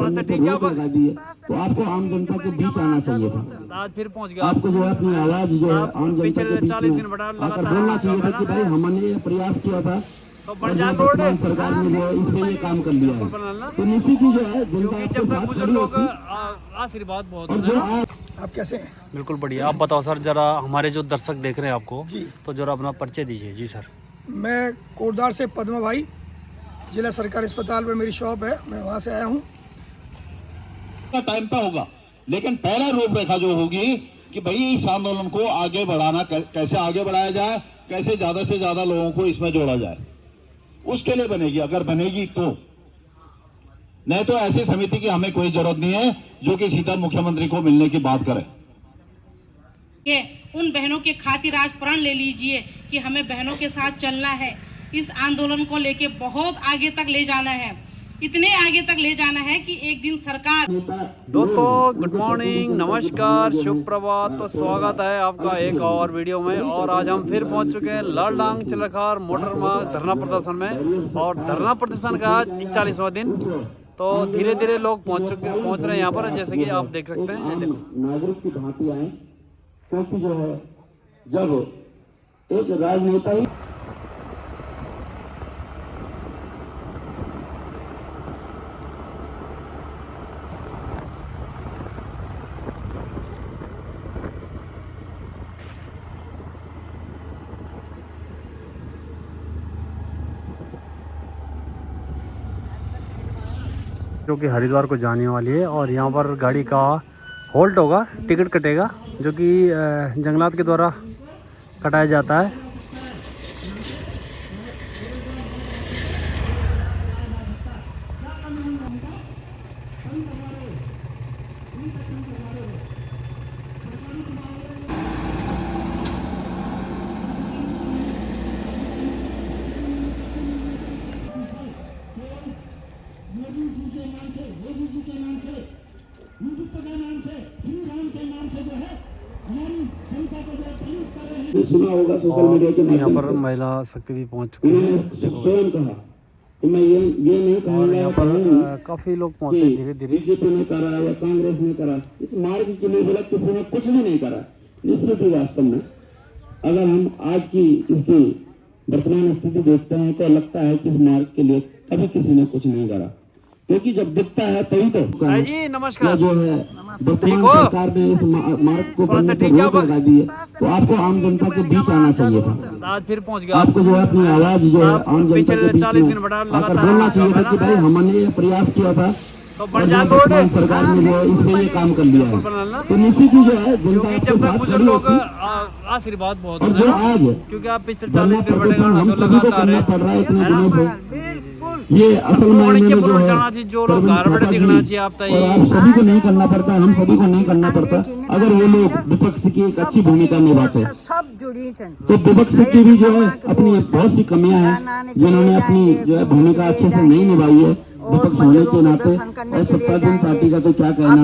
हमने तो रोक लगा दी है, तो आपको आम जनता के बीच आना चाहिए था। आज फिर पहुंच गया आपको जो है अपनी आवाज जो है आम जनता पिछले के बीच 40 दिन में बड़ा आकर लगातार बोलना चाहिए था कि भाई हमने ये प्रयास किया था तो और बड़जाल जो रोड वर्तमान सरकार ने जो है इस पे ये काम कर लिया है। बनाना, तो निश्चित ही जो है जनता क्योंकि आपके जब तक साथ बुजुर्ग खड़ी लोग होती आशीर्वाद बहुत और होता जो है ना। आज आप कैसे हैं? बिल्कुल बढ़िया। आप बताओ सर, जरा हमारे जो दर्शक देख रहे हैं आपको, जी। तो जरा अपना परिचय दीजिए। जी सर। मैं कोटद्वार से पद्मा भाई, जिला सरकारी अस्पताल में मेरी शॉप है, मैं वहाँ से आया हूँ। टाइम पे होगा, लेकिन पहला रूपरेखा जो होगी कि भाई इस आंदोलन को आगे बढ़ाना, कैसे आगे बढ़ाया जाए, कैसे ज्यादा से ज्यादा लोगों को इसमें जोड़ा जाए, उसके लिए बनेगी। अगर बनेगी तो, नहीं तो ऐसी समिति की हमें कोई जरूरत नहीं है जो कि सीधा मुख्यमंत्री को मिलने की बात करे। ये उन बहनों के खातिर आज प्रण ले लीजिए कि हमें बहनों के साथ चलना है। इस आंदोलन को लेके बहुत आगे तक ले जाना है, इतने आगे तक ले जाना है कि एक दिन सरकार। दोस्तों गुड मॉर्निंग, नमस्कार, शुभ प्रभात। तो स्वागत है आपका एक और वीडियो में। और आज हम फिर पहुंच चुके हैं लालडांग चिल्लखार मोटर मार्ग धरना प्रदर्शन में। और धरना प्रदर्शन का आज 41वां दिन। तो धीरे धीरे लोग पहुंच रहे हैं यहाँ पर, जैसे कि आप देख सकते हैं। ये देखो, नागरिक की भांति आए, क्योंकि जो है जब एक राजनेता ही जो कि हरिद्वार को जाने वाली है। और यहाँ पर गाड़ी का होल्ट होगा, टिकट कटेगा, जो कि जंगलात के द्वारा कटाया जाता है। सुना होगा सोशल मीडिया के यहाँ माध्यम पर से, महिला शक्ति भी पहुँच चुकी है। उन्होंने स्वयं कहा कि मैं ये नहीं और यहाँ कहूँगा पर काफी लोग पहुँचे धीरे धीरे। बीजेपी ने करा या कांग्रेस ने करा, इस मार्ग के लिए बोला किसी ने कुछ भी नहीं करा। निश्चित ही वास्तव में अगर हम आज की इसकी वर्तमान स्थिति देखते हैं तो लगता है कि इस मार्ग के लिए कभी किसी ने कुछ नहीं करा, क्योंकि जब दिखता है तभी तो जी नमस्कार। जो है वर्तमान सरकार ने इस मार्ग को बनने पर रोक लगा दी है, तो आपको आम जनता के बीच आना चाहिए था। आज फिर पहुंच गया। आपको जो है अपनी आवाज जो है आम जनता पिछले के बीच 40 दिन में बड़ा आकर लगातार बोलना चाहिए था कि भाई हमने ये प्रयास किया था तो और जो बड़जाल रोड वर्तमान सरकार ने जो है इस पे ये काम कर लिया है। बनाना, तो निश्चित ही जो है जनता क्योंकि आपके जब तक साथ बुजुर्ग खड़ी लोग होती आशीर्वाद बहुत और होता जो है ना। आज क्योंकि आप पिछले धरना 40 दिन बड़े प्रदर्शन हम सभी को लगातार करना है पड़ रहा है इतने ना। दिनों से। ये असल में वाणिज्य जो पुनः है जाना चाहिए, जो लोग घर बैठे दिखना चाहिए आप और आप सभी को नहीं करना पड़ता, हम सभी को नहीं करना पड़ता। अगर वो लोग विपक्ष की एक अच्छी भूमिका निभाते सब जुड़ी तो विपक्ष की भी जो है अपनी बहुत सी कमियां हैं जिन्होंने अपनी जो है भूमिका अच्छे से नहीं निभाई है विपक्ष होने के नाते। और सत्तारूढ़ पार्टी का तो क्या कहना,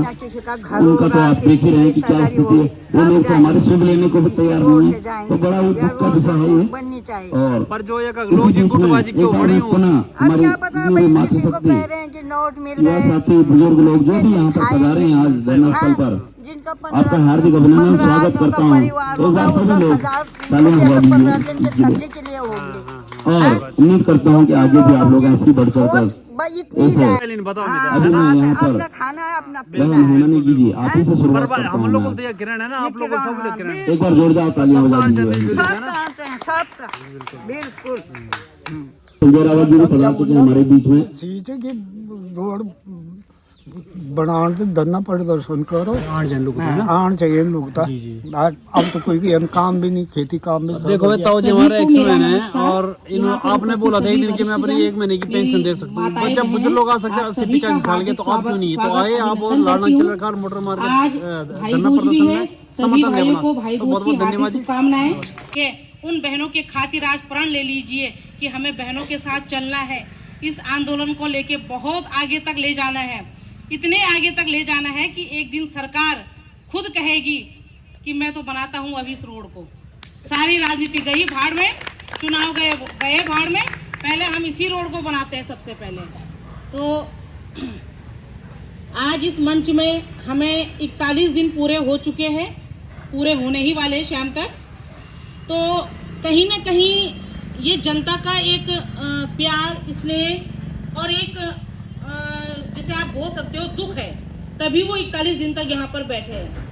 उनका तो आप देख ही रहे हैं कि क्या स्थिति है। वो लोग तो हमारे शुभ लेने को भी तैयार नहीं है, तो बड़ा दुख का विषय है ये। बननी चाहिए। और पर जो एक लोग जी गुटबाजी क्यों बड़ी हो, अब क्या पता भाई, किसी को कह रहे हैं कि नोट मिल गए, साथी बुजुर्ग लोग जो भी यहाँ पर पधारे हैं आज धरना स्थल पर, जिनका आपका हार्दिक अभिनंदन स्वागत करता हूँ। परिवार होगा, वो 10,000 15 दिन के छुट्टी के लिए होंगे। और उम्मीद करता हूँ कि आगे भी आप लोग ऐसी बढ़ चढ़ इतनी बताओ अभी मैं यहाँ पर अपना खाना है, अपना बहन होना नहीं कीजिए, आप ही से शुरुआत करता हम हूँ लोग मैं। बोलते हैं किरण है ना, आप लोग सब बोलते किरण। एक बार जोरदार तालियां बजा दीजिए। सब जानते हैं, सब बिल्कुल। संजय रावत जी भी पधार चुके हैं हमारे बीच में। सीट की रोड बनाने से धरना प्रदर्शन करो, आन चाहिए लोग था। अब तो कोई काम भी नहीं, खेती काम भी। देखो ताऊ जी हमारे एक्समैन है, और आपने बोला था एक दिन कि मैं अपनी 1 महीने की पेंशन दे सकता हूँ। जब बुजुर्ग लोग आ सकते हैं 80-85 साल के, तो आप क्यों नहीं? तो आए आप और लालडांग चिल्लखार मोटर मार्ग धरना प्रदर्शन में समर्थन देना। तो बहुत बहुत धन्यवाद जी। के उन बहनों के खातिर आज प्रण ले लीजिए कि हमें बहनों के साथ चलना है। इस आंदोलन को लेके बहुत आगे तक ले जाना है, इतने आगे तक ले जाना है कि एक दिन सरकार खुद कहेगी कि मैं तो बनाता हूँ अभी इस रोड को। सारी राजनीति गई भाड़ में, चुनाव गए भाड़ में, पहले हम इसी रोड को बनाते हैं सबसे पहले। तो आज इस मंच में हमें 41 दिन पूरे हो चुके हैं, पूरे होने ही वाले हैं शाम तक। तो कहीं ना कहीं ये जनता का एक प्यार, स्नेह और एक जिसे आप बोल सकते हो दुख है, तभी वो 41 दिन तक यहाँ पर बैठे हैं।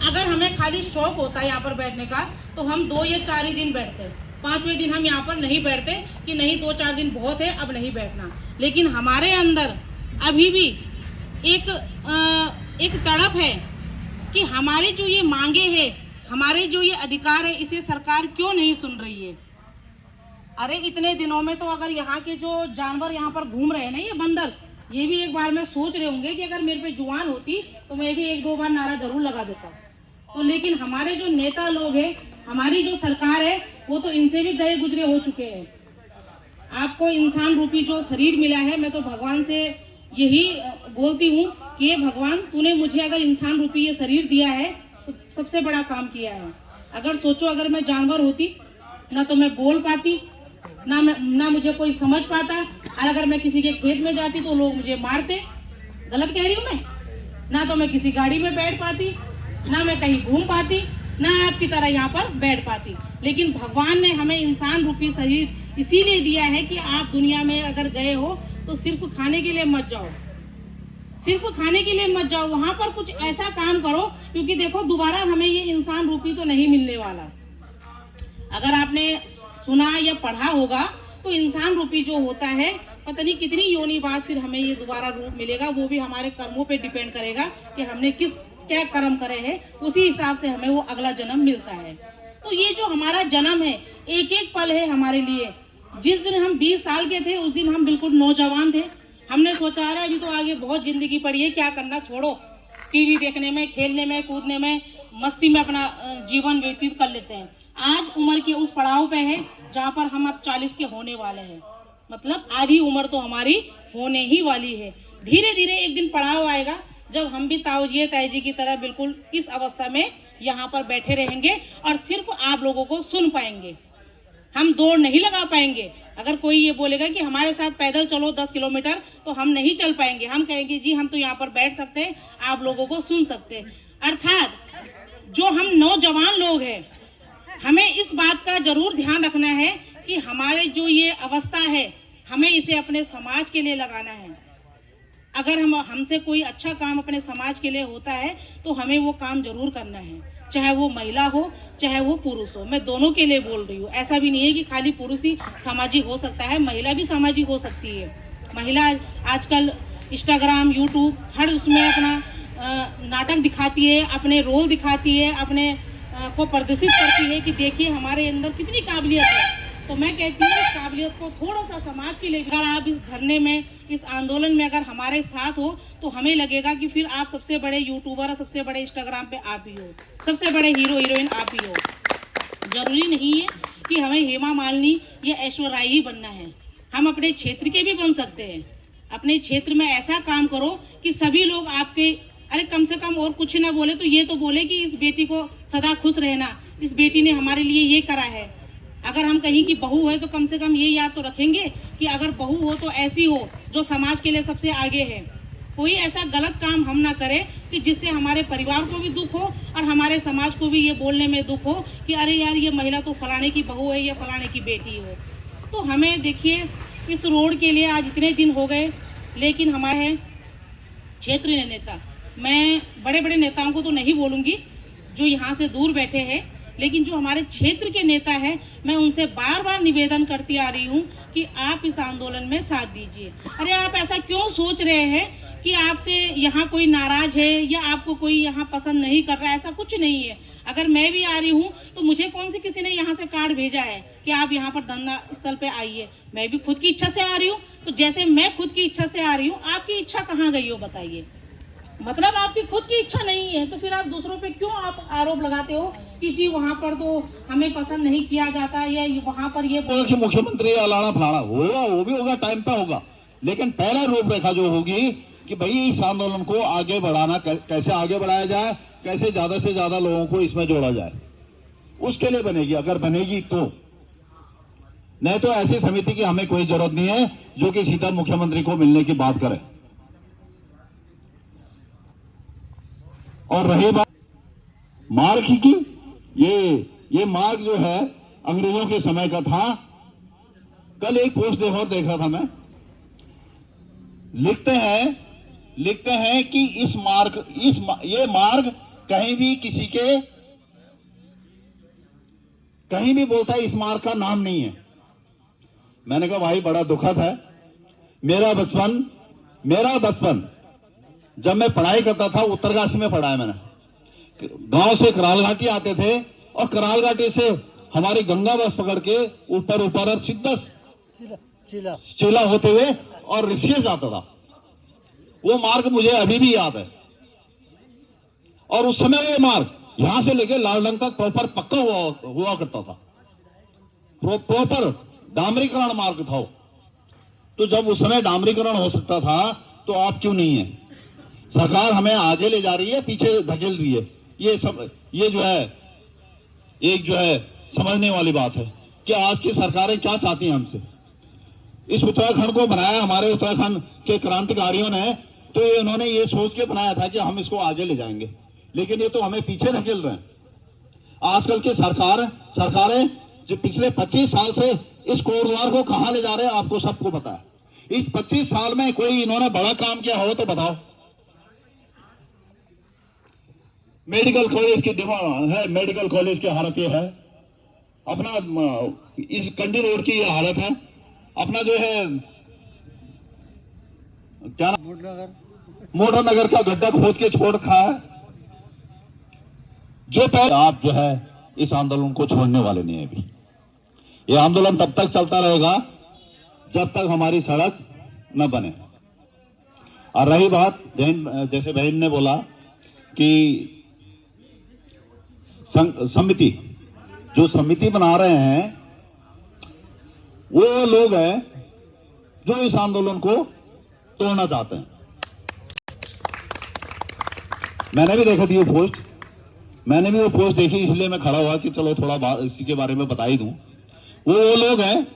अगर हमें खाली शौक होता है यहाँ पर बैठने का तो हम 2 या 4 ही दिन बैठते, 5वें दिन हम यहाँ पर नहीं बैठते कि नहीं 2-4 दिन बहुत है अब नहीं बैठना। लेकिन हमारे अंदर अभी भी एक तड़प है कि हमारी जो ये मांगे हैं, हमारे जो ये अधिकार है, इसे सरकार क्यों नहीं सुन रही है। अरे इतने दिनों में तो अगर यहाँ के जो जानवर यहाँ पर घूम रहे हैं ना, ये बंदर, ये भी एक बार में सोच रहे होंगे कि अगर मेरे पे जुबान होती तो मैं भी 1-2 बार नारा जरूर लगा देता। तो लेकिन हमारे जो नेता लोग हैं, हमारी जो सरकार है, वो तो इनसे भी गए गुजरे हो चुके हैं। आपको इंसान रूपी जो शरीर मिला है, मैं तो भगवान से यही बोलती हूँ कि ये भगवान, तूने मुझे अगर इंसान रूपी ये शरीर दिया है तो सबसे बड़ा काम किया है। अगर सोचो, अगर मैं जानवर होती ना तो मैं बोल पाती, ना मुझे कोई समझ पाता, और अगर मैं किसी के खेत में जाती तो लोग मुझे मारते। गलत कह रही हूँ मैं? ना तो मैं किसी गाड़ी में बैठ पाती, ना मैं कहीं घूम पाती, ना आपकी तरह यहाँ पर बैठ पाती। लेकिन भगवान ने हमें इंसान रूपी शरीर इसीलिए दिया है कि आप दुनिया में अगर गए हो तो सिर्फ खाने के लिए मत जाओ, सिर्फ खाने के लिए मत जाओ, वहां पर कुछ ऐसा काम करो, क्योंकि देखो दोबारा हमें ये इंसान रूपी तो नहीं मिलने वाला। अगर आपने सुना या पढ़ा होगा तो इंसान रूपी जो होता है, पता नहीं कितनी योनि बाद फिर हमें ये दोबारा रूप मिलेगा, वो भी हमारे कर्मों पे डिपेंड करेगा कि हमने क्या कर्म करे हैं, उसी हिसाब से हमें वो अगला जन्म मिलता है। तो ये जो हमारा जन्म है, एक एक पल है हमारे लिए। जिस दिन हम 20 साल के थे उस दिन हम बिल्कुल नौजवान थे। हमने सोचा रहा अभी तो आगे बहुत जिंदगी पड़ी है, क्या करना, छोड़ो, टीवी देखने में, खेलने में, कूदने में, मस्ती में अपना जीवन व्यतीत कर लेते हैं। आज उम्र के उस पड़ाव पे है जहाँ पर हम अब 40 के होने वाले हैं, मतलब आधी उम्र तो हमारी होने ही वाली है। धीरे धीरे एक दिन पड़ाव आएगा जब हम भी ताऊजी ताईजी की तरह बिल्कुल इस अवस्था में यहाँ पर बैठे रहेंगे और सिर्फ आप लोगों को सुन पाएंगे। हम दौड़ नहीं लगा पाएंगे। अगर कोई ये बोलेगा कि हमारे साथ पैदल चलो 10 किलोमीटर, तो हम नहीं चल पाएंगे। हम कहेंगे जी हम तो यहाँ पर बैठ सकते हैं, आप लोगों को सुन सकते हैं। अर्थात जो हम नौजवान लोग हैं, हमें इस बात का जरूर ध्यान रखना है कि हमारे जो ये अवस्था है, हमें इसे अपने समाज के लिए लगाना है। अगर हमसे कोई अच्छा काम अपने समाज के लिए होता है तो हमें वो काम जरूर करना है, चाहे वो महिला हो चाहे वो पुरुष हो। मैं दोनों के लिए बोल रही हूँ। ऐसा भी नहीं है कि खाली पुरुष ही सामाजिक हो सकता है, महिला भी सामाजिक हो सकती है। महिला आजकल इंस्टाग्राम, यूट्यूब, हर उसमें अपना नाटक दिखाती है, अपने रोल दिखाती है, अपने को प्रदर्शित करती है कि देखिए हमारे अंदर कितनी काबिलियत है। तो मैं कहती हूँ इस काबिलियत को थोड़ा सा समाज के लिए, अगर आप इस धरने में, इस आंदोलन में अगर हमारे साथ हो तो हमें लगेगा कि फिर आप सबसे बड़े यूट्यूबर और सबसे बड़े इंस्टाग्राम पे आप ही हो, सबसे बड़े हीरो हीरोइन आप ही हो। जरूरी नहीं है कि हमें हेमा मालिनी या ऐश्वर्या राय ही बनना है, हम अपने क्षेत्र के भी बन सकते हैं। अपने क्षेत्र में ऐसा काम करो कि सभी लोग आपके, अरे कम से कम और कुछ ना बोले तो ये तो बोले कि इस बेटी को सदा खुश रहना, इस बेटी ने हमारे लिए ये करा है। अगर हम कहीं की बहू है तो कम से कम ये याद तो रखेंगे कि अगर बहू हो तो ऐसी हो जो समाज के लिए सबसे आगे है। कोई ऐसा गलत काम हम ना करें कि जिससे हमारे परिवार को भी दुख हो और हमारे समाज को भी ये बोलने में दुख हो कि अरे यार ये महिला तो फलाने की बहू है या फलाने की बेटी हो। तो हमें देखिए, इस रोड के लिए आज इतने दिन हो गए, लेकिन हमारे क्षेत्रीय नेता, मैं बड़े बड़े नेताओं को तो नहीं बोलूँगी जो यहाँ से दूर बैठे हैं, लेकिन जो हमारे क्षेत्र के नेता हैं, मैं उनसे बार बार निवेदन करती आ रही हूँ कि आप इस आंदोलन में साथ दीजिए। अरे आप ऐसा क्यों सोच रहे हैं कि आपसे यहाँ कोई नाराज है या आपको कोई यहाँ पसंद नहीं कर रहा है? ऐसा कुछ नहीं है। अगर मैं भी आ रही हूँ तो मुझे कौन सी किसी ने यहाँ से कार्ड भेजा है कि आप यहाँ पर धरना स्थल पे आइए? मैं भी खुद की इच्छा से आ रही हूँ। तो जैसे मैं खुद की इच्छा से आ रही हूँ, आपकी इच्छा कहाँ गई हो बताइए? मतलब आपकी खुद की इच्छा नहीं है तो फिर आप दूसरों पे क्यों आप आरोप लगाते हो कि जी वहाँ पर तो हमें पसंद नहीं किया जाता या वहाँ पर ये कि मुख्यमंत्री अलाना फलाना होगा, वो भी होगा, टाइम पे होगा, लेकिन पहला रूपरेखा जो होगी कि भाई इस आंदोलन को आगे बढ़ाना, कैसे आगे बढ़ाया जाए, कैसे ज्यादा से ज्यादा लोगों को इसमें जोड़ा जाए, उसके लिए बनेगी। अगर बनेगी तो, नहीं तो ऐसी समिति की हमें कोई जरूरत नहीं है जो कि सीधा मुख्यमंत्री को मिलने की बात करे। और रही बात मार्ग की, ये मार्ग जो है अंग्रेजों के समय का था। कल एक पोस्ट देख रहा था मैं, लिखते हैं कि ये मार्ग कहीं भी किसी के कहीं भी बोलता है इस मार्ग का नाम नहीं है। मैंने कहा भाई बड़ा दुखद है। मेरा बचपन जब मैं पढ़ाई करता था, उत्तरकाशी में पढ़ा है मैंने। गांव से कराल घाटी आते थे और कराल घाटी से हमारी गंगा बस पकड़ के ऊपर सीधा चीला होते हुए और ऋषिकेश जाता था। वो मार्ग मुझे अभी भी याद है। और उस समय वो मार्ग यहां से लेके लालडंग तक प्रॉपर पक्का हुआ करता था, प्रॉपर डामरीकरण मार्ग था। तो जब उस समय डामरीकरण हो सकता था तो आप क्यों नहीं है? सरकार हमें आगे ले जा रही है, पीछे धकेल रही है। ये जो है समझने वाली बात है कि आज की सरकारें क्या चाहती हैं हमसे। इस उत्तराखंड को बनाया हमारे उत्तराखंड के क्रांतिकारियों ने, तो इन्होंने ये सोच के बनाया था कि हम इसको आगे ले जाएंगे, लेकिन ये तो हमें पीछे धकेल रहे हैं। आजकल की सरकारें जो पिछले 25 साल से इस कोटद्वार को कहां ले जा रहे हैं आपको सबको पता है। इस 25 साल में कोई इन्होंने बड़ा काम किया हो तो बताओ। मेडिकल कॉलेज की डिमांड है, मेडिकल कॉलेज की हालत ये है, अपना इस कंडी रोड की ये हालत है, अपना जो है क्या मोटर नगर का गड्ढा खोद के छोड़ रखा है। जो पहले आप जो है इस आंदोलन को छोड़ने वाले नहीं है। अभी ये आंदोलन तब तक चलता रहेगा जब तक हमारी सड़क न बने। और रही बात जैसे बहन ने बोला कि जो समिति बना रहे हैं वो लोग हैं जो इस आंदोलन को तोड़ना चाहते हैं। मैंने भी देखा थी वो पोस्ट देखी, इसलिए मैं खड़ा हुआ कि चलो थोड़ा इसी के बारे में बता ही दूं। वो लोग हैं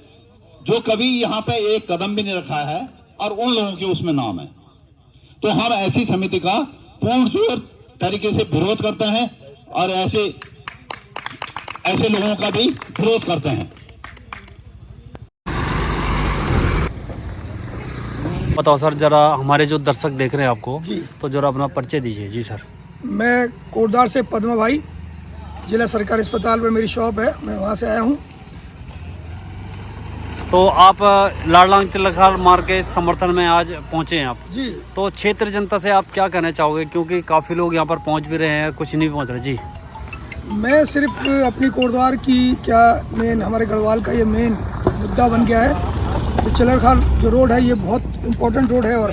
जो कभी यहां पे एक कदम भी नहीं रखा है और उन लोगों के उसमें नाम है। तो हम ऐसी समिति का पूर्ण तरीके से विरोध करते हैं और ऐसे लोगों का भी विरोध करते हैं। बताओ सर, जरा हमारे जो दर्शक देख रहे हैं आपको जी, तो जरा अपना परिचय दीजिए। जी सर। मैं कोटद्वार से पद्मा भाई, जिला सरकारी अस्पताल में मेरी शॉप है, मैं वहाँ से आया हूँ। तो आप लालडंग चिल्लखार मार्ग के समर्थन में आज पहुँचे हैं आप जी। तो क्षेत्र जनता से आप क्या कहना चाहोगे, क्योंकि काफ़ी लोग यहाँ पर पहुँच भी रहे हैं, कुछ नहीं पहुँच रहे। जी मैं सिर्फ अपनी कोटद्वार की क्या मेन हमारे गढ़वाल का ये मेन मुद्दा बन गया है। ये चिल्लखार जो रोड है ये बहुत इम्पोर्टेंट रोड है और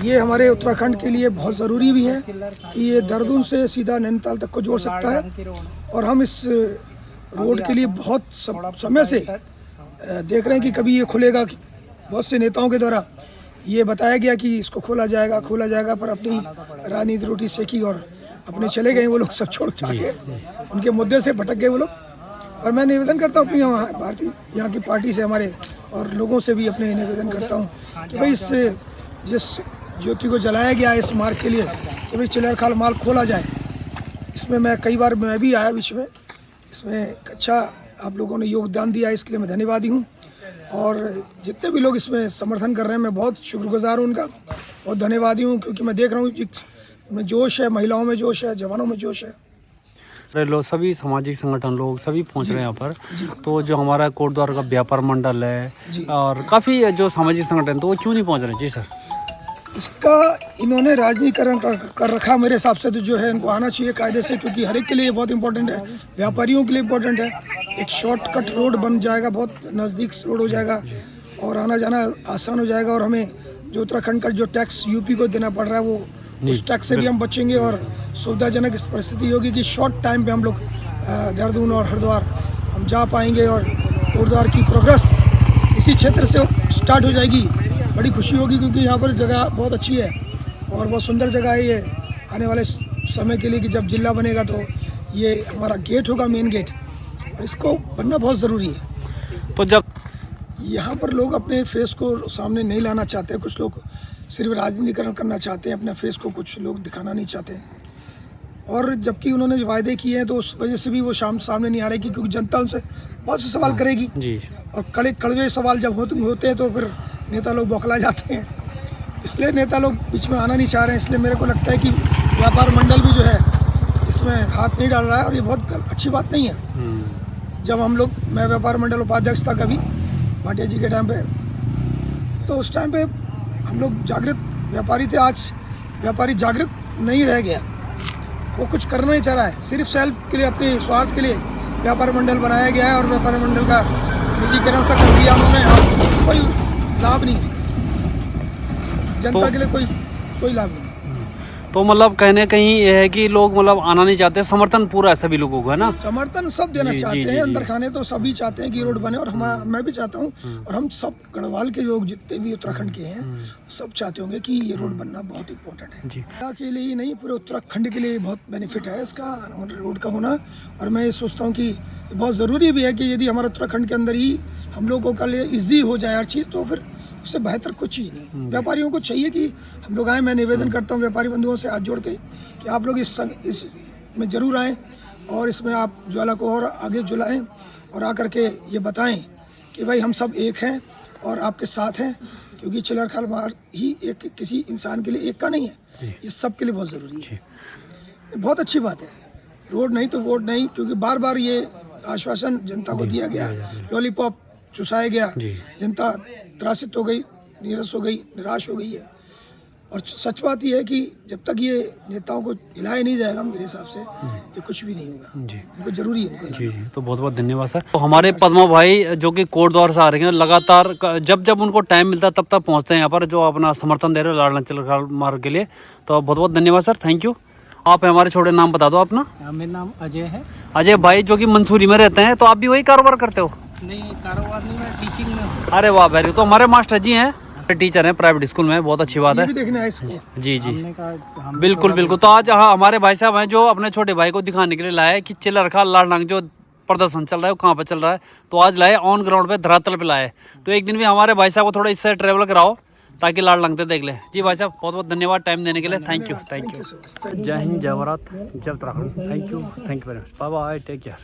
ये हमारे उत्तराखंड के लिए बहुत ज़रूरी भी है कि ये देहरादून से सीधा नैनीताल तक को जोड़ सकता है। और हम इस रोड के लिए बहुत समय से देख रहे हैं कि कभी ये खुलेगा। बहुत से नेताओं के द्वारा ये बताया गया कि इसको खोला जाएगा, पर अपनी राजनीति रोटी सेकी और अपने चले गए वो लोग, सब छोड़ के उनके मुद्दे से भटक गए वो लोग। और मैं निवेदन करता हूँ अपनी यहाँ की पार्टी से, हमारे और लोगों से भी अपने निवेदन करता हूँ कि भाई जिस ज्योति को जलाया गया है इस मार्ग के लिए, कि भाई चिल्लखार मार्ग खोला जाए। इसमें मैं कई बार मैं भी आया बीच में, इसमें अच्छा आप लोगों ने योगदान दिया, इसके लिए मैं धन्यवादी हूँ। और जितने भी लोग इसमें समर्थन कर रहे हैं मैं बहुत शुक्रगुजार हूँ उनका, बहुत धन्यवादी हूँ। क्योंकि मैं देख रहा हूँ में जोश है, महिलाओं में जोश है, जवानों में जोश है। लोग सभी सामाजिक संगठन लोग सभी पहुंच रहे हैं यहाँ पर। तो जो हमारा कोटद्वार का व्यापार मंडल है और काफ़ी जो सामाजिक संगठन, तो वो क्यों नहीं पहुंच रहे? जी सर। इसका इन्होंने राजनीतिकरण कर रखा मेरे हिसाब से। तो जो है इनको आना चाहिए कायदे से, क्योंकि हर एक के लिए बहुत इंपॉर्टेंट है, व्यापारियों के लिए इम्पोर्टेंट है। एक शॉर्टकट रोड बन जाएगा, बहुत नज़दीक रोड हो जाएगा और आना जाना आसान हो जाएगा। और हमें जो उत्तराखंड का जो टैक्स यूपी को देना पड़ रहा है वो उस टैक्स से भी हम बचेंगे और सुविधाजनक इस परिस्थिति होगी कि शॉर्ट टाइम पे हम लोग देहरादून और हरिद्वार हम जा पाएंगे और कोटद्वार की प्रोग्रेस इसी क्षेत्र से स्टार्ट हो जाएगी। बड़ी खुशी होगी क्योंकि यहाँ पर जगह बहुत अच्छी है और बहुत सुंदर जगह है ये आने वाले समय के लिए कि जब जिला बनेगा तो ये हमारा गेट होगा, मेन गेट, और इसको बनना बहुत ज़रूरी है। तो जब यहाँ पर लोग अपने फेस को सामने नहीं लाना चाहते, कुछ लोग सिर्फ राजनीतिकरण करना चाहते हैं, अपने फेस को कुछ लोग दिखाना नहीं चाहते। और जबकि उन्होंने जो वायदे किए हैं तो उस वजह से भी वो सामने नहीं आ रहे क्योंकि जनता उनसे बहुत से सवाल करेगी जी। और कड़वे सवाल जब होते हैं तो फिर नेता लोग बौखला जाते हैं, इसलिए नेता लोग बीच में आना नहीं चाह रहे हैं। इसलिए मेरे को लगता है कि व्यापार मंडल भी जो है इसमें हाथ नहीं डाल रहा है और ये बहुत अच्छी बात नहीं है। जब मैं व्यापार मंडल उपाध्यक्ष था कभी भाटिया जी के टाइम पे, तो उस टाइम पे हम लोग जागृत व्यापारी थे। आज व्यापारी जागृत नहीं रह गया, वो कुछ करना ही चाह रहा है, सिर्फ सेल्फ के लिए, अपने स्वार्थ के लिए व्यापार मंडल बनाया गया है और व्यापार मंडल का निजीकरण सा कर दिया उन्होंने और कोई लाभ नहीं इसका, जनता के लिए कोई लाभ नहीं। तो मतलब कहने कहीं ये है कि लोग मतलब आना नहीं चाहते, समर्थन पूरा है सभी लोगों का ना, समर्थन सब देना जी, चाहते जी, हैं, जी, अंदर खाने तो सभी चाहते हैं कि रोड बने और मैं भी चाहता हूँ और हम सब गढ़वाल के लोग जितने भी उत्तराखंड के हैं सब चाहते होंगे कि ये रोड बनना बहुत इम्पोर्टेंट है जी। के लिए ही नहीं, पूरे उत्तराखंड के लिए बहुत बेनिफिट है इसका रोड का होना। और मैं ये सोचता हूँ कि बहुत ज़रूरी भी है कि यदि हमारे उत्तराखंड के अंदर ही हम लोगों का लिए ईजी हो जाए हर चीज़, तो फिर उससे बेहतर कुछ ही नहीं। व्यापारियों को चाहिए कि हम लोग आए, मैं निवेदन करता हूँ व्यापारी बंधुओं से हाथ जोड़ के कि आप लोग इस में ज़रूर आएँ और इसमें आप ज्वाला को और आगे जुलाएं और आकर के ये बताएं कि भाई हम सब एक हैं और आपके साथ हैं, क्योंकि चिल्लर खाल मार ही एक किसी इंसान के लिए एक का नहीं है, ये सब के लिए बहुत ज़रूरी है। बहुत अच्छी बात है, रोड नहीं तो वोट नहीं, क्योंकि बार बार ये आश्वासन जनता को दिया गया, लॉलीपॉप चुसाया गया, जनता त्रासित हो गई, नीरस हो गई, निराश हो गई है। और सच बात यह है कि जब तक ये नेताओं को हिलाया नहीं जाएगा मेरे हिसाब से ये कुछ भी नहीं होगा जी। उनको जरूरी है उनको जी। तो बहुत बहुत धन्यवाद सर। तो हमारे पद्मा भाई जो कि कोटद्वार से आ रहे हैं, लगातार जब उनको टाइम मिलता है तब तक पहुंचते हैं यहाँ पर, जो अपना समर्थन दे रहे हो लाडला चिल्लर खाल मार्ग के लिए। तो बहुत बहुत धन्यवाद सर, थैंक यू। आप हमारे छोटे नाम बता दो अपना। मेरा नाम अजय है। अजय भाई जो कि मंसूरी में रहते हैं, तो आप भी वही कारोबार करते हो? नहीं, कारोबार नहीं, मैं टीचिंग में हूँ। अरे वाह, वेरी। तो हमारे मास्टर जी हैं, टीचर हैं प्राइवेट स्कूल में, बहुत अच्छी बात है। भी देखना है इसको। जी जी हम बिल्कुल बिल्कुल। तो आज हमारे भाई साहब हैं जो अपने छोटे भाई को दिखाने के लिए लाए कि चिल्लर खाल लाडलांग जो प्रदर्शन चल रहा है वो कहाँ पे चल रहा है, तो आज लाए ऑन ग्राउंड पे, धरातल पे लाए। तो एक दिन भी हमारे भाई साहब को थोड़ा इससे ट्रेवल कराओ ताकि लाडलांग देख लें। जी भाई साहब बहुत बहुत धन्यवाद टाइम देने के लिए, थैंक यू। जय हिंद, जय भारत, जय Uttarakhand. Thank you very much, bye bye, take care.